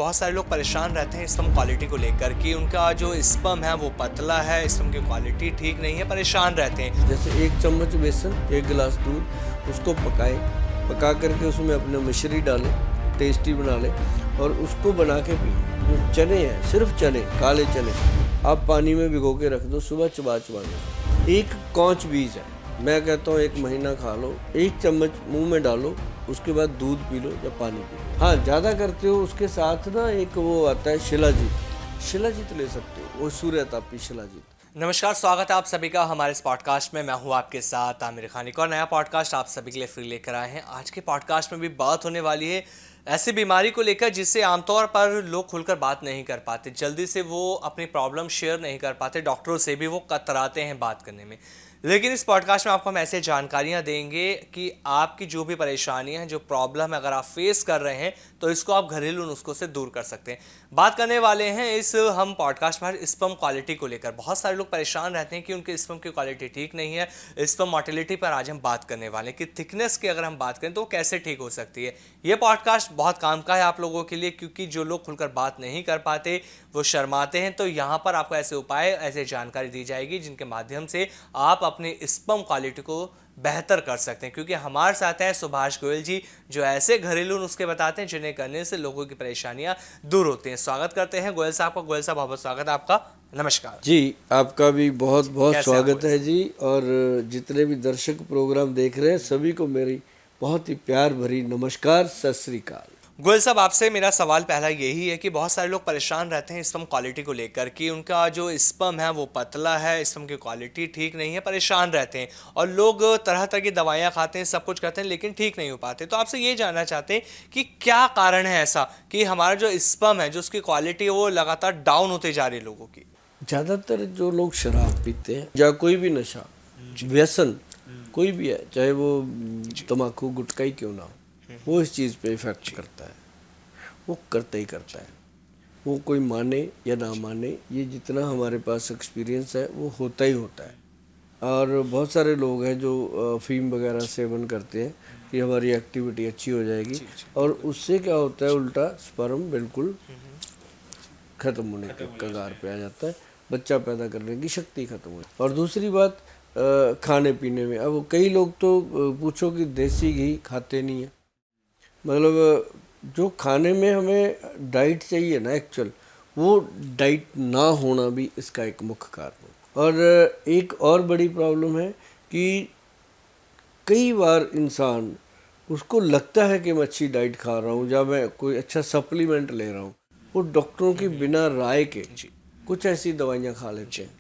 बहुत सारे लोग परेशान रहते हैं स्पर्म क्वालिटी को लेकर कि उनका जो स्पर्म है वो पतला है, स्पर्म की क्वालिटी ठीक नहीं है, परेशान रहते हैं। जैसे 1 चम्मच बेसन, 1 गिलास दूध, उसको पकाएं, पका करके उसमें अपने मिश्री डालें, टेस्टी बना लें और उसको बना के पिए। जो चने हैं, सिर्फ चने, काले चने, आप पानी में भिगो के रख दो, सुबह चबा चबा दो। 1 कौंच बीज है, मैं कहता हूँ 1 महीना खा लो। 1 चम्मच मुंह में डालो, उसके बाद दूध पी लो या पानी पी लो। हाँ, ज़्यादा करते हो उसके साथ ना एक वो आता है शिलाजीत ले सकते हो, वो सूर्यतापी शिलाजीत। नमस्कार, स्वागत है आप सभी का हमारे इस पॉडकास्ट में। मैं हूं आपके साथ आमिर खान। एक और नया पॉडकास्ट आप सभी के लिए फ्री लेकर आए हैं। आज के पॉडकास्ट में भी बात होने वाली है ऐसी बीमारी को लेकर जिससे आमतौर पर लोग खुलकर बात नहीं कर पाते, जल्दी से वो अपनी प्रॉब्लम शेयर नहीं कर पाते, डॉक्टरों से भी वो कतराते हैं बात करने में। लेकिन इस पॉडकास्ट में आपको हम ऐसे जानकारियां देंगे कि आपकी जो भी परेशानियां हैं, जो प्रॉब्लम है, अगर आप फेस कर रहे हैं तो इसको आप घरेलू नुस्खों से दूर कर सकते हैं। बात करने वाले हैं इस हम पॉडकास्ट में स्पर्म क्वालिटी को लेकर। बहुत सारे लोग परेशान रहते हैं कि उनके स्पर्म की क्वालिटी ठीक नहीं है। स्पर्म मोटिलिटी पर आज हम बात करने वाले हैं कि थिकनेस की अगर हम बात करें तो वो कैसे ठीक हो सकती है। ये पॉडकास्ट बहुत काम का है आप लोगों के लिए, क्योंकि जो लोग खुलकर बात नहीं कर पाते, वो शर्माते हैं। तो यहाँ पर आपको ऐसे उपाय, ऐसे जानकारी दी जाएगी जिनके माध्यम से आप अपने स्पर्म क्वालिटी को बेहतर कर सकते हैं। क्योंकि हमारे साथ हैं सुभाष गोयल जी, जो ऐसे घरेलू नुस्खे बताते हैं जिन्हें करने से लोगों की परेशानियां दूर होती हैं। स्वागत करते हैं गोयल साहब का। गोयल साहब, बहुत स्वागत है आपका। नमस्कार जी, आपका भी बहुत बहुत स्वागत है जी। और जितने भी दर्शक प्रोग्राम देख रहे हैं सभी को मेरी बहुत ही प्यार भरी नमस्कार, सत श्री अकाल। गोयल साहब, आपसे मेरा सवाल पहला यही है कि बहुत सारे लोग परेशान रहते हैं स्पर्म क्वालिटी को लेकर कि उनका जो स्पर्म है वो पतला है, स्पर्म की क्वालिटी ठीक नहीं है, परेशान रहते हैं और लोग तरह तरह की दवाइयां खाते हैं, सब कुछ करते हैं, लेकिन ठीक नहीं हो पाते। तो आपसे ये जानना चाहते हैं कि क्या कारण है ऐसा कि हमारा जो स्पर्म है, जो उसकी क्वालिटी है, वो लगातार डाउन होते जा रही है लोगों की। ज़्यादातर जो लोग शराब पीते हैं या कोई भी नशा, व्यसन कोई भी है, चाहे वो तम्बाकू गुटखा ही क्यों ना हो, वो इस चीज़ पे इफेक्ट करता है। वो करता ही करता है, वो कोई माने या ना माने, ये जितना हमारे पास एक्सपीरियंस है वो होता ही होता है। और बहुत सारे लोग हैं जो अफीम वगैरह सेवन करते हैं कि हमारी एक्टिविटी अच्छी हो जाएगी, और उससे क्या होता है, उल्टा स्पर्म बिल्कुल ख़त्म होने के कगार पे आ जाता है, बच्चा पैदा करने की शक्ति खत्म हो। और दूसरी बात, खाने पीने में, अब कई लोग तो पूछो कि देसी घी खाते नहीं है। मतलब जो खाने में हमें डाइट चाहिए ना, एक्चुअल वो डाइट ना होना भी इसका एक मुख्य कारण है। और एक और बड़ी प्रॉब्लम है कि कई बार इंसान, उसको लगता है कि मैं अच्छी डाइट खा रहा हूँ या मैं कोई अच्छा सप्लीमेंट ले रहा हूँ, वो डॉक्टरों की बिना राय के कुछ ऐसी दवाइयाँ खा लेते हैं,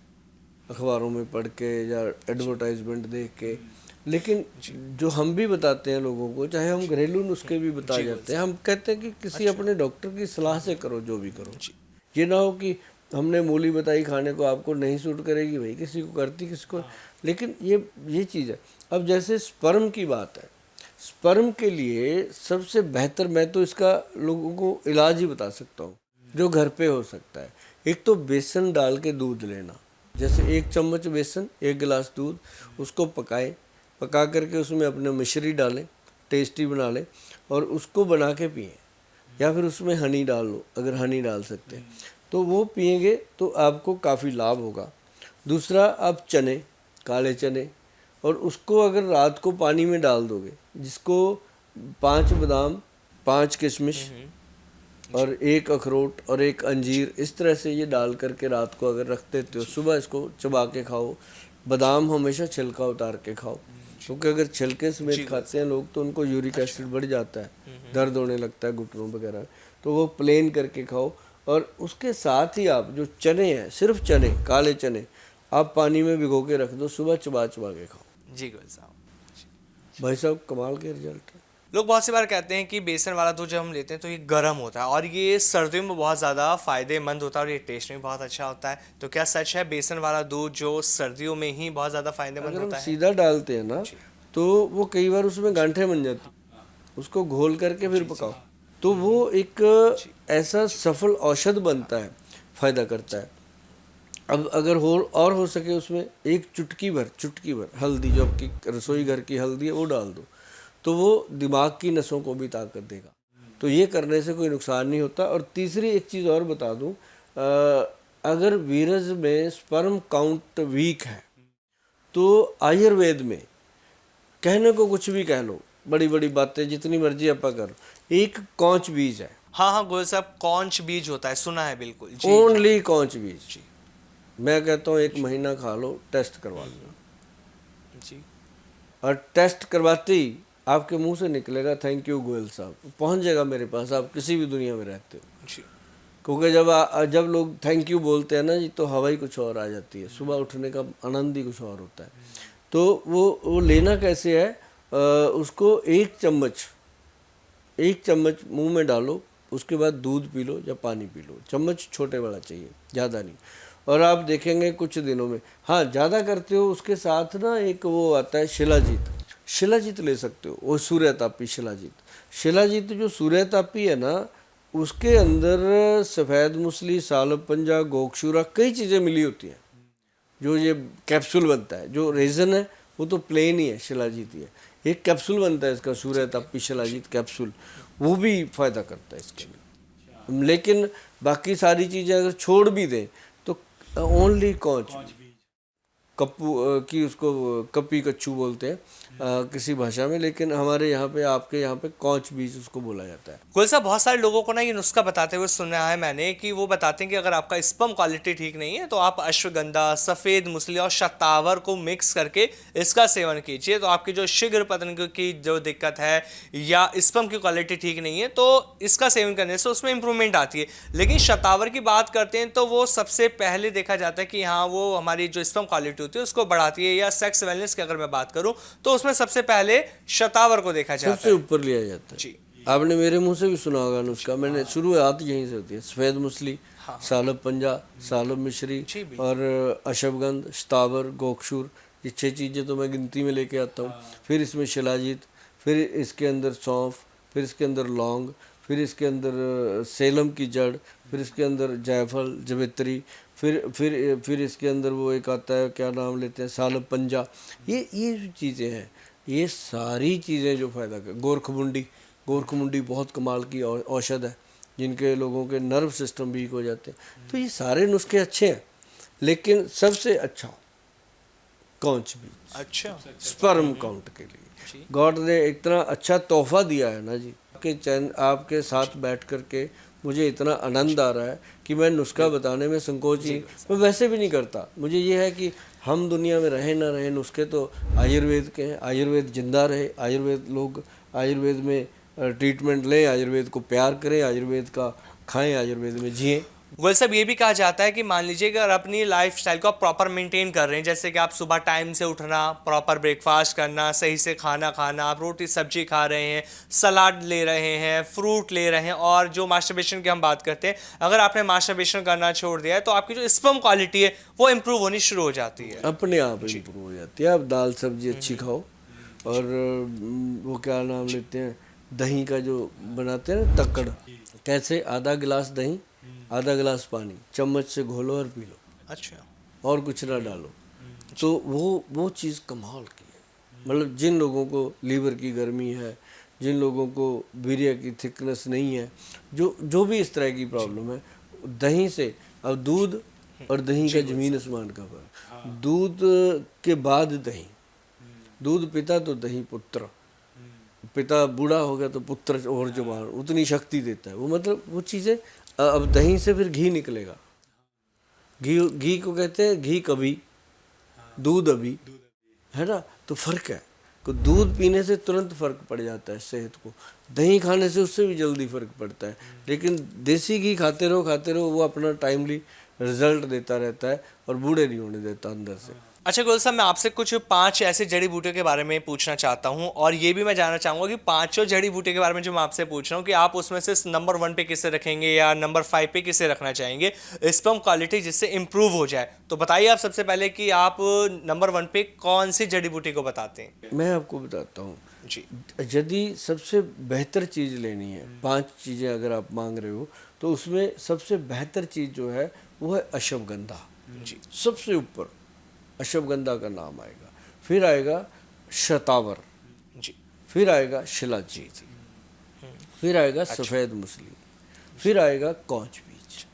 अखबारों में पढ़ के या एडवर्टाइजमेंट देख के। लेकिन जो हम भी बताते हैं लोगों को, चाहे हम घरेलू नुस्खे भी बता जाते हैं, हम कहते हैं कि किसी अपने डॉक्टर की सलाह से करो जो भी करो। ये ना हो कि हमने मूली बताई खाने को, आपको नहीं सूट करेगी, भाई किसी को करती, किसी को। लेकिन ये चीज़ है। अब जैसे स्पर्म की बात है, स्पर्म के लिए सबसे बेहतर, मैं तो इसका लोगों को इलाज ही बता सकता हूँ जो घर पे हो सकता है। एक तो बेसन डाल के दूध लेना, जैसे 1 चम्मच बेसन, 1 गिलास दूध, उसको पकाएं, पका करके उसमें अपने मिश्री डालें, टेस्टी बना लें और उसको बना के पिएं। या फिर उसमें हनी डाल लो, अगर हनी डाल सकते हैं तो वो पिएंगे तो आपको काफ़ी लाभ होगा। दूसरा, आप चने, काले चने, और उसको अगर रात को पानी में डाल दोगे, जिसको 5 बादाम, 5 किशमिश और 1 अखरोट और 1 अंजीर, इस तरह से ये डाल करके रात को अगर रख देते हो, सुबह इसको चबा के खाओ। बादाम हमेशा छिलका उतार के खाओ, क्योंकि अगर छिलके समेत खाते हैं लोग तो उनको यूरिक एसिड बढ़ जाता है, दर्द होने लगता है घुटनों वगैरह, तो वो प्लेन करके खाओ। और उसके साथ ही आप जो चने हैं, सिर्फ चने, काले चने, आप पानी में भिगो के रख दो, सुबह चबा चबा के खाओ। जी गोयल साहब। भाई साहब, कमाल के रिजल्ट है। लोग बहुत सी बार कहते हैं कि बेसन वाला दूध जब हम लेते हैं तो ये गर्म होता है और ये सर्दियों में बहुत ज़्यादा फायदेमंद होता है और ये टेस्ट में बहुत अच्छा होता है। तो क्या सच है बेसन वाला दूध जो सर्दियों में ही बहुत ज़्यादा फायदेमंद अगर हम होता है? सीधा डालते हैं ना तो वो कई बार उसमें गांठें बन जाती, उसको घोल करके फिर पकाओ तो वो एक ऐसा सफल औषध बनता है, फायदा करता है। अब अगर हो सके उसमें एक चुटकी भर हल्दी, जो आपकी रसोई घर की हल्दी है, वो डाल दो, तो वो दिमाग की नसों को भी ताकत देगा। तो ये करने से कोई नुकसान नहीं होता। और तीसरी एक चीज़ और बता दूं, अगर वीरज में स्पर्म काउंट वीक है तो आयुर्वेद में, कहने को कुछ भी कह लो, बड़ी बड़ी बातें जितनी मर्जी आप करो, एक कौच बीज है, हाँ हाँ गोयल साहब, कौंच बीज होता है, सुना है बिल्कुल जी। ओनली कौच बीज। मैं कहता हूँ 1 महीना खा लो, टेस्ट करवा लो जी और टेस्ट करवाते ही आपके मुंह से निकलेगा थैंक यू गोयल साहब, पहुंच जाएगा मेरे पास, आप किसी भी दुनिया में रहते हो। जी। क्योंकि जब लोग थैंक यू बोलते हैं ना जी, तो हवा ही कुछ और आ जाती है, सुबह उठने का आनंद ही कुछ और होता है। तो वो लेना कैसे है, उसको 1 चम्मच मुंह में डालो, उसके बाद दूध पी लो या पानी पी लो, चम्मच छोटे वाला चाहिए, ज़्यादा नहीं। और आप देखेंगे कुछ दिनों में, हाँ ज़्यादा करते हो उसके साथ ना एक वो आता है शिलाजीत, शिलाजीत ले सकते हो, वो सूर्यतापी शिलाजीत। शिलाजीत जो सूर्यतापी है ना, उसके अंदर सफ़ेद मूसली, सालब पंजा, गोक्षूरा, कई चीज़ें मिली होती हैं। जो ये कैप्सूल बनता है, जो रेजन है वो तो प्लेन ही है, शिलाजीत ही है, एक कैप्सूल बनता है इसका, सूर्यतापी शिलाजीत कैप्सूल, वो भी फ़ायदा करता है इसके लिए। लेकिन बाकी सारी चीज़ें अगर छोड़ भी दें तो ओनली कौच कप्पू की, उसको कपी कच्छू बोलते हैं किसी भाषा में, लेकिन हमारे यहाँ पे, आपके यहाँ पे कौच बीज उसको बोला जाता है। गोयल साहब, बहुत सारे लोगों को ना ये नुस्खा बताते हुए सुना है मैंने कि वो बताते हैं कि अगर आपका स्पर्म क्वालिटी ठीक नहीं है तो आप अश्वगंधा, सफ़ेद मूसली और शतावर को मिक्स करके इसका सेवन कीजिए, तो आपकी जो शीघ्र पतन की जो दिक्कत है या स्पर्म की क्वालिटी ठीक नहीं है तो इसका सेवन करने से उसमें इंप्रूवमेंट आती है। लेकिन शतावर की बात करते हैं तो वो सबसे पहले देखा जाता है कि हाँ वो हमारी जो स्पर्म क्वालिटी होती है उसको बढ़ाती है, या सेक्स वेलनेस की अगर मैं बात करूं तो उसमें सबसे पहले शतावर को देखा जाता सबसे है। ऊपर लिया जाता है जी। आपने मेरे मुंह से भी सुना होगा नुस्खा, मैंने शुरुआत यहीं से होती है, सफ़ेद मूसली, सालब पंजा, सालब मिश्री जी, बिल्कुल। और अशवगंध, शतावर, गोक्षूर, ये 6 चीज़ें तो मैं गिनती में लेके आता हूँ। फिर इसमें शिलाजीत, फिर इसके अंदर सौंफ, फिर इसके अंदर लौंग, फिर इसके अंदर सेलम की जड़, फिर इसके अंदर जायफल, जवित्री, फिर इसके अंदर वो एक आता है, क्या नाम लेते हैं, सालब पंजा। ये जो चीज़ें हैं, ये सारी चीज़ें जो फ़ायदा कर, गोरखमुंडी, गोरखमुंडी बहुत कमाल की औषध है, जिनके लोगों के नर्व सिस्टम वीक हो जाते हैं। तो ये सारे नुस्खे अच्छे हैं, लेकिन सबसे अच्छा कौच भी अच्छा। स्पर्म काउंट के लिए गॉड ने इतना अच्छा तोहफा दिया है ना जी, कि चैन आपके साथ बैठ करके मुझे इतना आनंद आ रहा है कि मैं नुस्खा बताने में संकोच ही, मैं वैसे भी नहीं करता। मुझे ये है कि हम दुनिया में रहें ना रहें, नुस्खे तो आयुर्वेद के हैं, आयुर्वेद जिंदा रहे, आयुर्वेद लोग आयुर्वेद में ट्रीटमेंट लें, आयुर्वेद को प्यार करें, आयुर्वेद का खाएं, आयुर्वेद में जिएं। गोयल साहब, ये भी कहा जाता है कि मान लीजिए कि अगर अपनी लाइफ स्टाइल को आप प्रॉपर मेंटेन कर रहे हैं, जैसे कि आप सुबह टाइम से उठना, प्रॉपर ब्रेकफास्ट करना, सही से खाना खाना, आप रोटी सब्जी खा रहे हैं, सलाद ले रहे हैं, फ्रूट ले रहे हैं, और जो मास्टरबेशन की हम बात करते हैं, अगर आपने मास्टरबेशन करना छोड़ दिया है तो आपकी जो स्पर्म क्वालिटी है वो इंप्रूव होनी शुरू हो जाती है, अपने आप इम्प्रूव हो जाती है। आप दाल सब्जी अच्छी खाओ, और वो क्या नाम लेते हैं, दही का जो बनाते हैं ना तक्कड़, कैसे, आधा गिलास दही, आधा गिलास पानी, चम्मच से घोलो और पी लो, अच्छा, और कुछ ना डालो। तो वो चीज़ कमाल की है। मतलब जिन लोगों को लीवर की गर्मी है, जिन लोगों को वीर्य की थिकनेस नहीं है, जो भी इस तरह की प्रॉब्लम है, दही से, अब दूध और दही का ज़मीन आसमान का फर्क, दूध के बाद दही, दूध पिता तो दही पुत्र, पिता बूढ़ा हो गया तो पुत्र और जवान, उतनी शक्ति देता है वो। मतलब वो चीज़ें, अब दही से फिर घी निकलेगा, घी को कहते हैं घी कभी, दूध अभी, है ना। तो फर्क है, तो दूध पीने से तुरंत फर्क पड़ जाता है सेहत को, दही खाने से उससे भी जल्दी फर्क पड़ता है। लेकिन देसी घी खाते रहो वो अपना टाइमली रिजल्ट देता रहता है और बूढ़े नहीं होने देता अंदर से। अच्छा गोयल साहब, मैं आपसे कुछ 5 ऐसे जड़ी बूटियों के बारे में पूछना चाहता हूं, और ये भी मैं जानना चाहूंगा कि 5 जड़ी बूटियों के बारे में जो मैं आपसे पूछ रहा हूं कि आप उसमें से नंबर 1 पे किसे रखेंगे या नंबर 5 पे किसे रखना चाहेंगे, स्पर्म क्वालिटी जिससे इंप्रूव हो जाए। तो बताइए आप सबसे पहले कि आप नंबर 1 पे कौन सी जड़ी बूटी को बताते हैं। मैं आपको बताता हूँ जी। यदि सबसे बेहतर चीज़ लेनी है, 5 चीज़ें अगर आप मांग रहे हो, तो उसमें सबसे बेहतर चीज़ जो है वो है अश्वगंधा। जी। सबसे ऊपर अश्वगंधा का नाम आएगा, फिर आएगा शतावर, जी। फिर आएगा शिलाजीत, फिर आएगा सफ़ेद मूसली, फिर आएगा कौच बीज।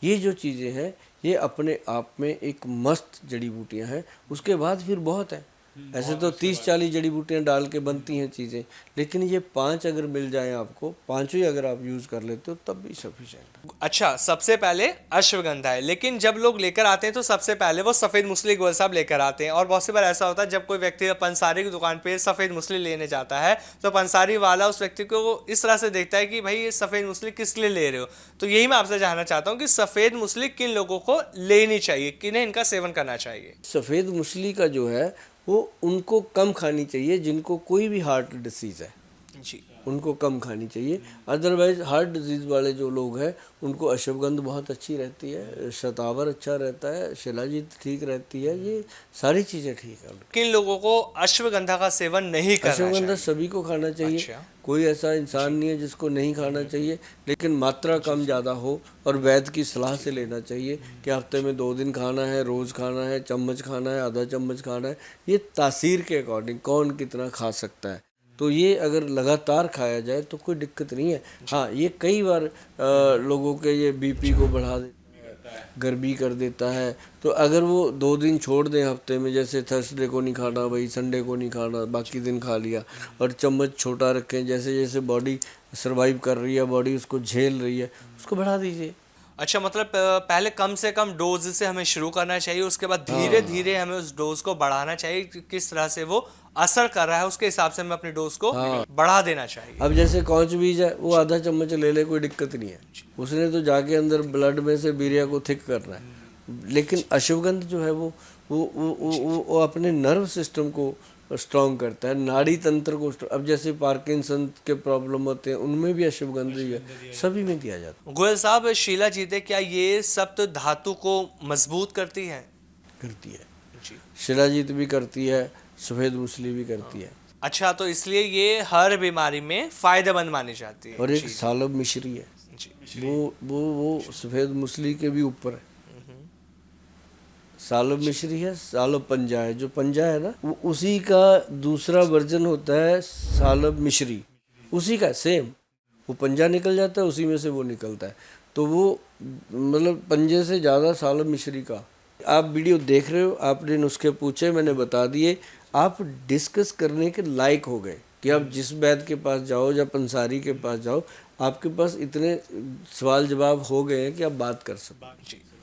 ये जो चीज़ें हैं ये अपने आप में एक मस्त जड़ी बूटियां हैं। उसके बाद फिर बहुत है, ऐसे तो 30-40 जड़ी बूटियां डाल के बनती हैं चीज़ें, लेकिन ये 5 अगर मिल जाएं आपको, पांचों ही अगर आप यूज़ कर लेते हो तब भी सफिशिएंट। अच्छा, सबसे पहले अश्वगंधा है, लेकिन जब लोग लेकर आते हैं तो सबसे पहले वो सफ़ेद मूसली गोयल साहब लेकर आते हैं। और बहुत सी बार ऐसा होता है जब कोई व्यक्ति पंसारी की दुकान पे सफ़ेद मूसली लेने जाता है तो पंसारी वाला उस व्यक्ति को इस तरह से देखता है कि भाई ये सफ़ेद मूसली किस लिए ले रहे हो। तो यही मैं आपसे जानना चाहता हूँ कि सफ़ेद मूसली किन लोगों को लेनी चाहिए, किन्हें इनका सेवन करना चाहिए? सफ़ेद मूसली का जो है वो उनको कम खानी चाहिए जिनको कोई भी हार्ट डिसीज़ है, जी, उनको कम खानी चाहिए। अदरवाइज़ हार्ट डिजीज़ वाले जो लोग हैं उनको अश्वगंध बहुत अच्छी रहती है, शतावर अच्छा रहता है, शिलाजीत ठीक रहती है, ये सारी चीज़ें ठीक है। किन लोगों को अश्वगंधा का सेवन नहीं करना अश्वगंधा चाहिए? सभी को खाना चाहिए। अच्छा। कोई ऐसा इंसान नहीं है जिसको नहीं खाना चाहिए, लेकिन मात्रा कम ज़्यादा हो और वैद्य की सलाह से लेना चाहिए कि हफ्ते में 2 दिन खाना है, रोज़ खाना है, चम्मच खाना है, आधा चम्मच खाना है। ये तासीर के अकॉर्डिंग कौन कितना खा सकता है, तो ये अगर लगातार खाया जाए तो कोई दिक्कत नहीं है। हाँ, ये कई बार लोगों के ये बीपी को बढ़ा देता है, गर्मी कर देता है, तो अगर वो 2 दिन छोड़ दें हफ्ते में, जैसे थर्सडे को नहीं खाना भाई, संडे को नहीं खाना, बाकी दिन खा लिया, और चम्मच छोटा रखें, जैसे जैसे बॉडी सर्वाइव कर रही है, बॉडी उसको झेल रही है, उसको बढ़ा दीजिए। अच्छा, मतलब पहले कम से कम डोज से हमें शुरू करना चाहिए, उसके बाद धीरे धीरे हमें उस डोज को बढ़ाना चाहिए कि किस तरह से वो असर कर रहा है उसके हिसाब से हमें अपनी डोज को बढ़ा देना चाहिए। अब जैसे कौच बीज है, वो आधा चम्मच ले ले, कोई दिक्कत नहीं है, उसने तो जाके अंदर ब्लड में से बीरिया को थिक करना है। लेकिन अश्वगंध जो है वो अपने नर्व सिस्टम को स्ट्रॉन्ग करता है, नाड़ी तंत्र को अब जैसे पार्किंसन के प्रॉब्लम होते हैं उनमें भी अश्वगंध ही है, सभी में दिया जाता है। गोयल साहब, शिलाजीत क्या ये सप्त धातु को मजबूत करती है? करती है जी। शिलाजीत भी करती है, सफ़ेद मूसली भी करती है। अच्छा, तो इसलिए ये हर बीमारी में फायदेमंद मानी जाती है। और एक जी, सालब मिश्री है, जी। वो सफ़ेद मूसली के भी ऊपर है। सालब मिश्री है, सालब पंजा है, जो पंजा है ना वो उसी का दूसरा वर्जन होता है सालब मिश्री, उसी का सेम, वो पंजा निकल जाता है उसी में से वो निकलता है, तो वो मतलब पंजे से ज़्यादा सालब मिश्री का। आप वीडियो देख रहे हो, आपने नुस्खे पूछे, मैंने बता दिए, आप डिस्कस करने के लायक हो गए कि आप जिस वैद्य के पास जाओ या पंसारी के पास जाओ, आपके पास इतने सवाल जवाब हो गए हैं कि आप बात कर सको।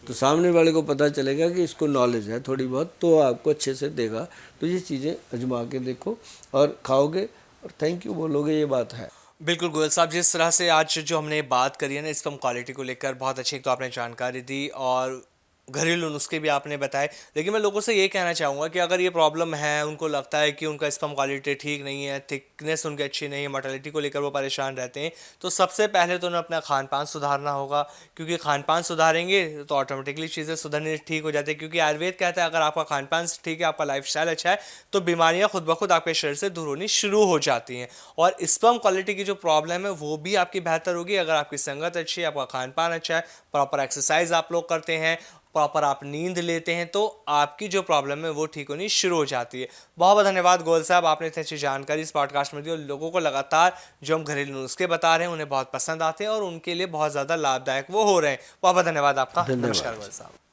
तो सामने वाले को पता चलेगा कि इसको नॉलेज है थोड़ी बहुत, तो आपको अच्छे से देगा। तो ये चीज़ें आजमा के देखो और खाओगे और थैंक यू बोलोगे, ये बात है। बिल्कुल गोयल साहब, जिस तरह से आज जो हमने बात करी है ना स्पर्म क्वालिटी को लेकर, बहुत अच्छी तो आपने जानकारी दी और घरेलू नुस्खे भी आपने बताए। लेकिन मैं लोगों से ये कहना चाहूँगा कि अगर ये प्रॉब्लम है, उनको लगता है कि उनका स्पर्म क्वालिटी ठीक नहीं है, थिकनेस उनकी अच्छी नहीं है, मोर्टेलिटी को लेकर वो परेशान रहते हैं, तो सबसे पहले तो उन्हें अपना खान पान सुधारना होगा, क्योंकि खान पान सुधारेंगे तो ऑटोमेटिकली चीज़ें सुधरने ठीक हो जाती है। क्योंकि आयुर्वेद कहता है अगर आपका खान पान ठीक है, आपका लाइफस्टाइल अच्छा है, तो बीमारियाँ खुद ब खुद आपके शरीर से दूर होनी शुरू हो जाती हैं। और स्पर्म क्वालिटी की जो प्रॉब्लम है वो भी आपकी बेहतर होगी अगर आपकी संगत अच्छी है, आपका खान पान अच्छा है, प्रॉपर एक्सरसाइज आप लोग करते हैं, प्रॉपर आप नींद लेते हैं, तो आपकी जो प्रॉब्लम है वो ठीक होनी शुरू हो जाती है। बहुत बहुत धन्यवाद गोयल साहब, आपने इतनी अच्छी जानकारी इस पॉडकास्ट में दी और लोगों को लगातार जो हम घरेलू नुस्खे बता रहे हैं उन्हें बहुत पसंद आते हैं और उनके लिए बहुत ज़्यादा लाभदायक वो हो रहे हैं। बहुत बहुत धन्यवाद आपका। नमस्कार गोयल साहब।